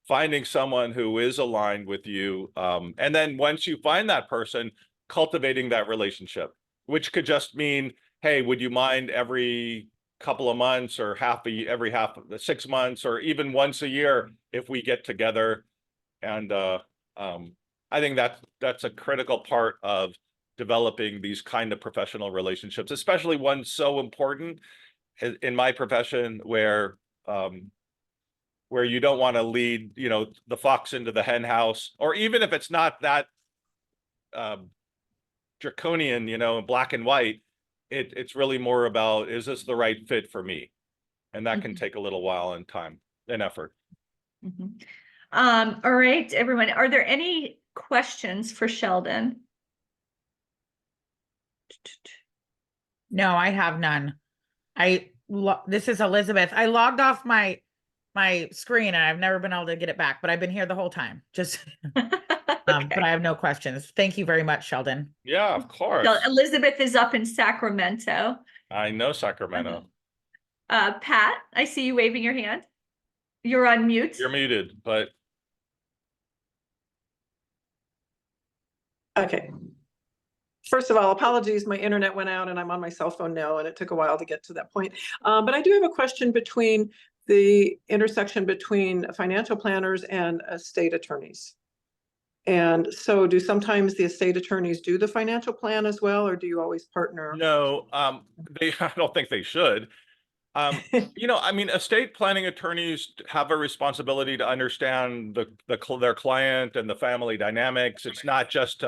finding someone who is aligned with you, and then once you find that person, cultivating that relationship, which could just mean, hey, would you mind every couple of months or every 6 months or even once a year if we get together? And I think that's a critical part of developing these kind of professional relationships, especially one so important in my profession where you don't want to lead, the fox into the hen house, or even if it's not that draconian, black and white, it's really more about, is this the right fit for me? And that can take a little while and time. an effort. Mhm. All right, everyone, are there any questions for Sheldon? No, I have none. This is Elizabeth. I logged off my screen and I've never been able to get it back, but I've been here the whole time. Just but I have no questions. Thank you very much, Sheldon. Yeah, of course. So Elizabeth is up in Sacramento. I know Sacramento. Pat, I see you waving your hand. You're on mute. You're muted, but Okay. First of all, apologies, my internet went out and I'm on my cell phone now, and it took a while to get to that point. But I do have a question between the intersection between financial planners and estate attorneys. And so do sometimes the estate attorneys do the financial plan as well, or do you always partner? no, I don't think they should. I mean, estate planning attorneys have a responsibility to understand their client and the family dynamics. It's not just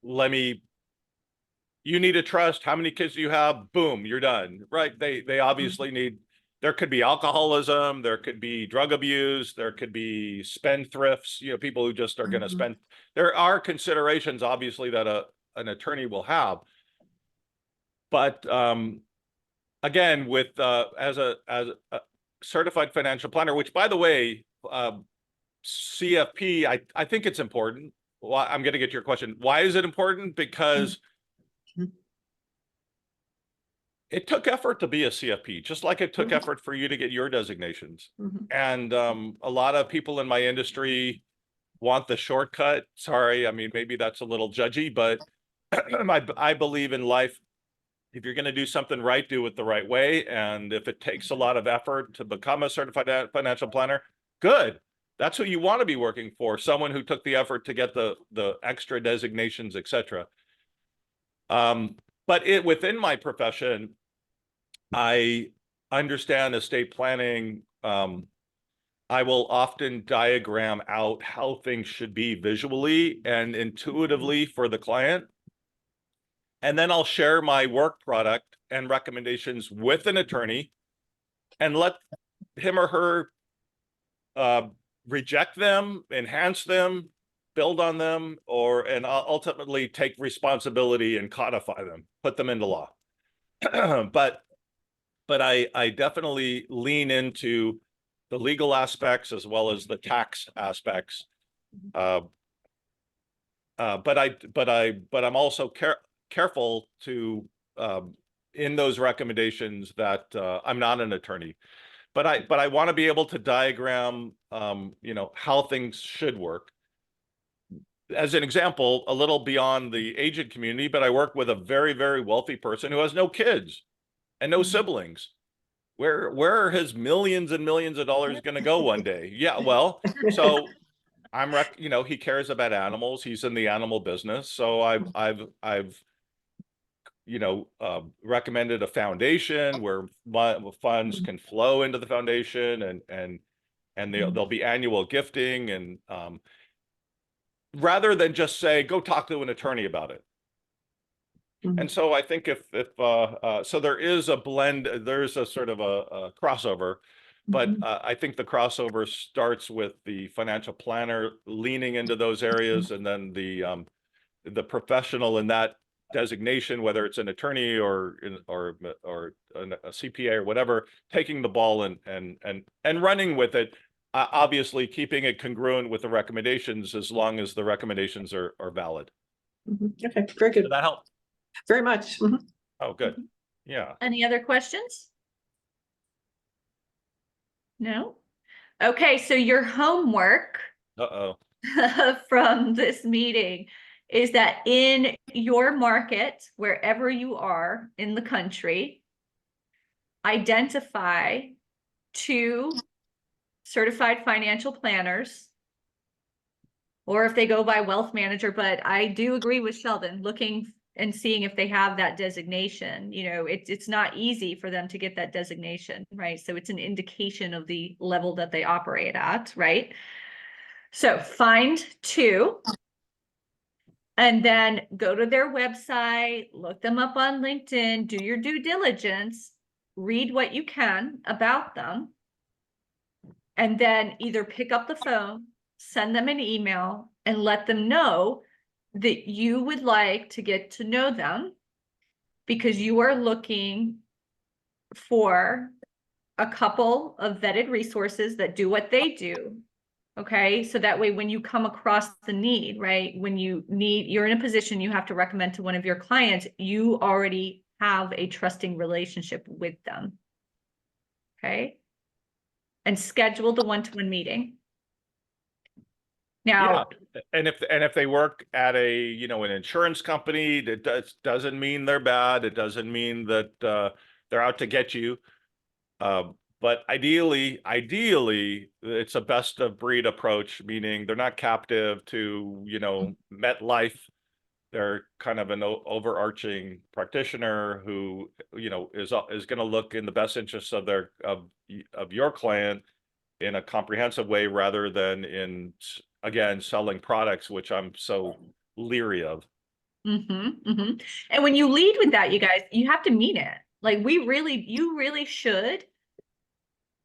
you need a trust. How many kids do you have? Boom, you're done. Right? They obviously need. There could be alcoholism. There could be drug abuse. There could be spendthrifts. People who just are going to spend. There are considerations, obviously, that an attorney will have. But again, with as a certified financial planner, which, by the way, CFP, I think it's important. Well, I'm going to get to your question. Why is it important? Because it took effort to be a CFP, just like it took effort for you to get your designations. And a lot of people in my industry want the shortcut. Sorry, I mean, maybe that's a little judgy, but I believe in life. If you're going to do something right, do it the right way. And if it takes a lot of effort to become a certified financial planner, good. That's who you want to be working for. Someone who took the effort to get the extra designations, etc. But within my profession, I understand estate planning. I will often diagram out how things should be visually and intuitively for the client. And then I'll share my work product and recommendations with an attorney and let him or her reject them, enhance them, build on them, and ultimately take responsibility and codify them, put them into law. But I definitely lean into the legal aspects as well as the tax aspects. But I'm also careful to in those recommendations that I'm not an attorney, but I want to be able to diagram how things should work. As an example, a little beyond the agent community, but I work with a very, very wealthy person who has no kids and no siblings. Where are his millions and millions of dollars going to go one day? Yeah, well, so he cares about animals. He's in the animal business. So I've recommended a foundation where funds can flow into the foundation, and there'll be annual gifting, and rather than just say, go talk to an attorney about it. And so I think if so there is a blend, there's a sort of a crossover, but I think the crossover starts with the financial planner leaning into those areas, and then the professional in that designation, whether it's an attorney or a CPA or whatever, taking the ball and running with it, obviously keeping it congruent with the recommendations as long as the recommendations are valid. Okay, very good. Did that help? Very much. Oh, good. Yeah. Any other questions? No? Okay, so your homework from this meeting is that in your market, wherever you are in the country, identify 2 certified financial planners, or if they go by wealth manager, but I do agree with Sheldon, looking and seeing if they have that designation. It's not easy for them to get that designation, right? So it's an indication of the level that they operate at, right? So find 2, and then go to their website, look them up on LinkedIn, do your due diligence, read what you can about them, and then either pick up the phone, send them an email, and let them know that you would like to get to know them because you are looking for a couple of vetted resources that do what they do. Okay, so that way when you come across the need, right, when you're in a position you have to recommend to one of your clients, you already have a trusting relationship with them. Okay, and schedule the one-to-one meeting. Now, And if they work at a, an insurance company, that doesn't mean they're bad. It doesn't mean that they're out to get you. But ideally, it's a best of breed approach, meaning they're not captive to, MetLife. They're kind of an overarching practitioner who, is going to look in the best interests of of your client in a comprehensive way, rather than in, again, selling products, which I'm so leery of. and when you lead with that, you guys, you have to mean it. Like you really should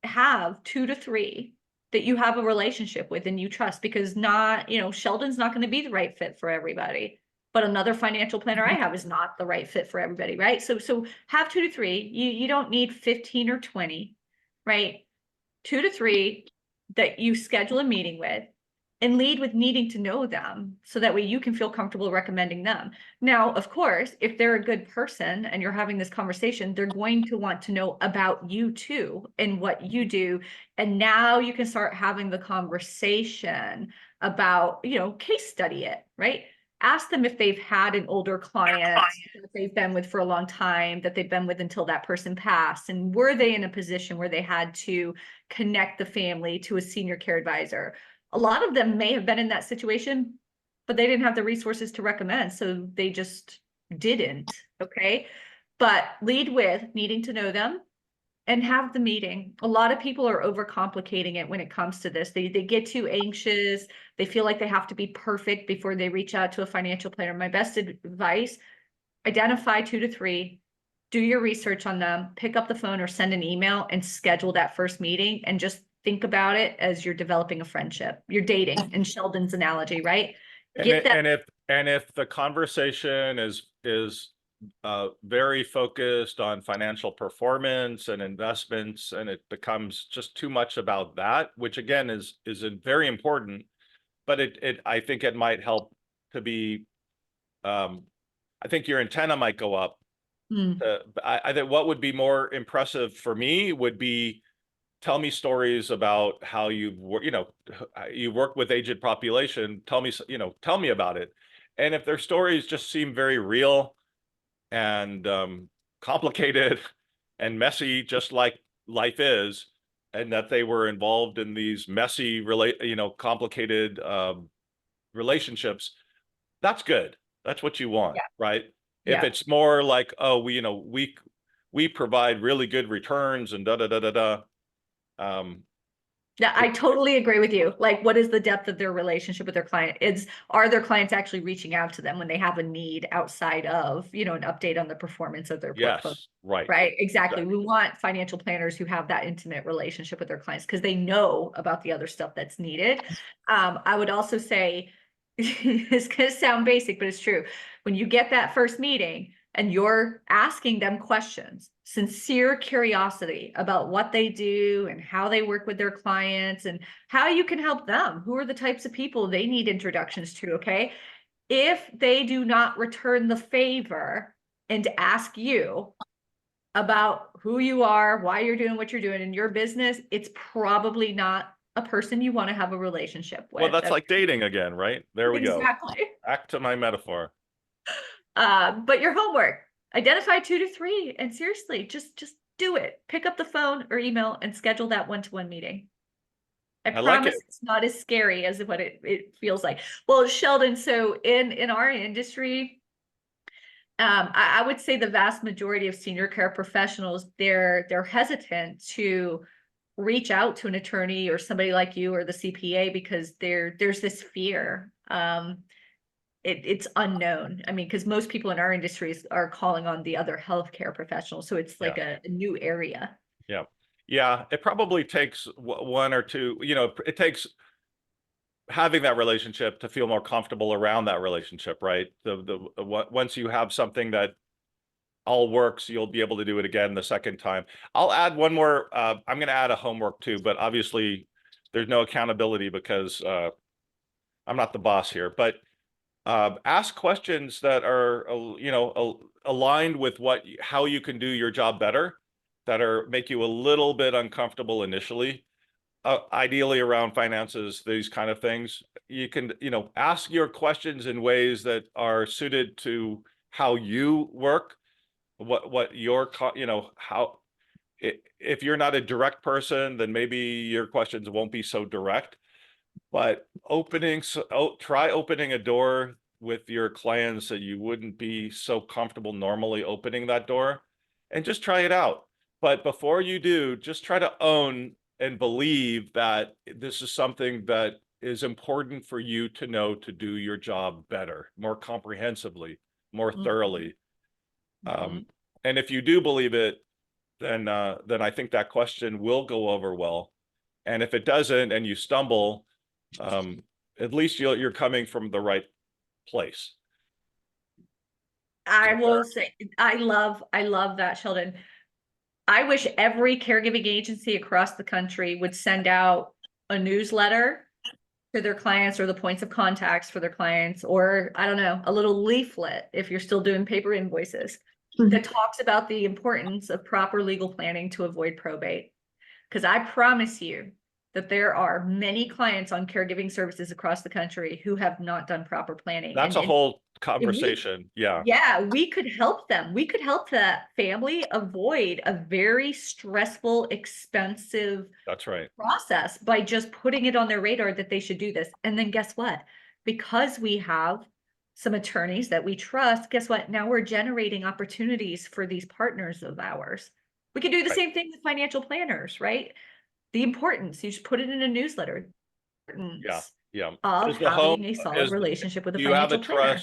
have 2 to 3 that you have a relationship with and you trust, because Sheldon's not going to be the right fit for everybody, but another financial planner I have is not the right fit for everybody, right? So have 2 to 3. You don't need 15 or 20, right? 2 to 3 that you schedule a meeting with, and lead with needing to know them so that way you can feel comfortable recommending them. Now, of course, if they're a good person and you're having this conversation, they're going to want to know about you too and what you do. And now you can start having the conversation about, case study it, right? Ask them if they've had an older client that they've been with for a long time, that they've been with until that person passed. And were they in a position where they had to connect the family to a senior care advisor? A lot of them may have been in that situation, but they didn't have the resources to recommend, so they just didn't, okay? But lead with needing to know them and have the meeting. A lot of people are overcomplicating it when it comes to this. They get too anxious. They feel like they have to be perfect before they reach out to a financial planner. My best advice, identify 2 to 3, do your research on them, pick up the phone or send an email and schedule that first meeting, and just think about it as you're developing a friendship. You're dating, in Sheldon's analogy, right? And if the conversation is very focused on financial performance and investments, and it becomes just too much about that, which again is very important, but I think it might help to be, I think your antenna might go up. I think what would be more impressive for me would be, tell me stories about how you work with aged population. Tell me about it. And if their stories just seem very real and complicated and messy, just like life is, and that they were involved in these messy, complicated relationships, that's good. That's what you want, right? If it's more like, oh, we provide really good returns and da da da da da. Yeah, I totally agree with you. Like, what is the depth of their relationship with their client? Are their clients actually reaching out to them when they have a need outside of, an update on the performance of their portfolio? Yes, right. Right, exactly. We want financial planners who have that intimate relationship with their clients because they know about the other stuff that's needed. I would also say, it's going to sound basic, but it's true. When you get that first meeting and you're asking them questions, sincere curiosity about what they do and how they work with their clients and how you can help them, who are the types of people they need introductions to, okay? If they do not return the favor and ask you about who you are, why you're doing what you're doing in your business, it's probably not a person you want to have a relationship with. Well, that's like dating again, right? There we go. Exactly. Back to my metaphor. But your homework, identify 2 to 3, and seriously, just do it. Pick up the phone or email and schedule that one-to-one meeting. I promise it's not as scary as what it feels like. Well, Sheldon, so in our industry, I would say the vast majority of senior care professionals, they're hesitant to reach out to an attorney or somebody like you or the CPA because there's this fear. It's unknown. I mean, because most people in our industries are calling on the other healthcare professionals, so it's like a new area. Yeah. Yeah, it probably takes one or two, it takes having that relationship to feel more comfortable around that relationship, right? Once you have something that all works, you'll be able to do it again the second time. I'll add one more, I'm going to add a homework too, but obviously there's no accountability because I'm not the boss here, but ask questions that are, aligned with how you can do your job better, that make you a little bit uncomfortable initially. Ideally around finances, these kind of things. You can, ask your questions in ways that are suited to how you work, what your, how, if you're not a direct person, then maybe your questions won't be so direct. But try opening a door with your clients that you wouldn't be so comfortable normally opening that door, and just try it out. But before you do, just try to own and believe that this is something that is important for you to know to do your job better, more comprehensively, more thoroughly. And if you do believe it, then I think that question will go over well. And if it doesn't and you stumble, at least you're coming from the right place. I will say, I love that, Sheldon. I wish every caregiving agency across the country would send out a newsletter to their clients, or the points of contacts for their clients, or I don't know, a little leaflet if you're still doing paper invoices that talks about the importance of proper legal planning to avoid probate. Because I promise you that there are many clients on caregiving services across the country who have not done proper planning. That's a whole conversation. Yeah, we could help them. We could help that family avoid a very stressful, expensive That's right. process by just putting it on their radar that they should do this. And then guess what? Because we have some attorneys that we trust, guess what? Now we're generating opportunities for these partners of ours. We can do the same thing with financial planners, right? The importance, you should put it in a newsletter. Yeah. Of having a solid relationship with a financial planner.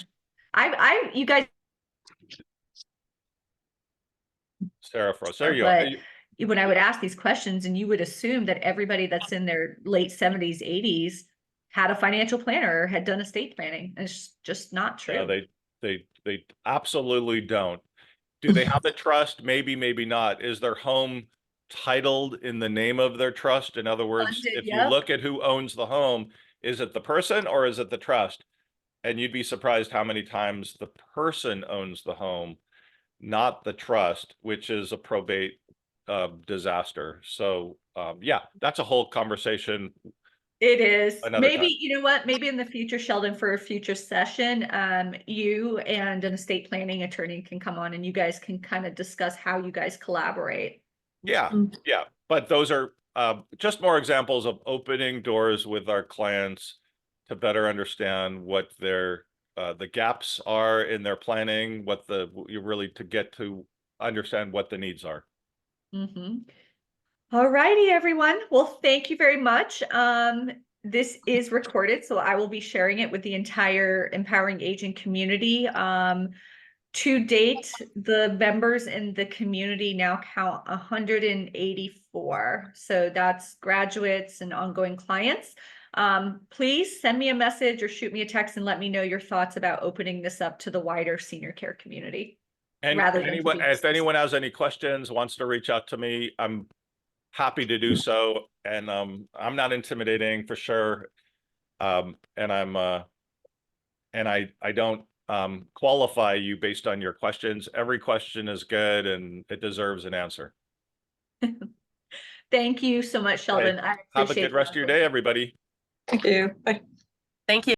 You guys. Sarah Frost, there you are. When I would ask these questions, and you would assume that everybody that's in their late 70s, 80s had a financial planner or had done estate planning. And it's just not true. Yeah, they absolutely don't. Do they have the trust? Maybe, maybe not. Is their home titled in the name of their trust? In other words, if you look at who owns the home, is it the person or is it the trust? And you'd be surprised how many times the person owns the home, not the trust, which is a probate disaster. So yeah, that's a whole conversation. It is. Maybe, time. you know what, maybe in the future, Sheldon, for a future session, you and an estate planning attorney can come on and you guys can kind of discuss how you guys collaborate. Yeah, yeah. But those are just more examples of opening doors with our clients to better understand what their the gaps are in their planning, to get to understand what the needs are. All righty, everyone. Well, thank you very much. This is recorded, so I will be sharing it with the entire Empowering Aging community. To date, the members in the community now count 184. So that's graduates and ongoing clients. Please send me a message or shoot me a text and let me know your thoughts about opening this up to the wider senior care community. And if anyone has any questions, wants to reach out to me, I'm happy to do so. And I'm not intimidating for sure. And I don't qualify you based on your questions. Every question is good and it deserves an answer. Thank you so much, Sheldon. I appreciate Have a good rest of your day, everybody. Thank you. Bye. Thank you.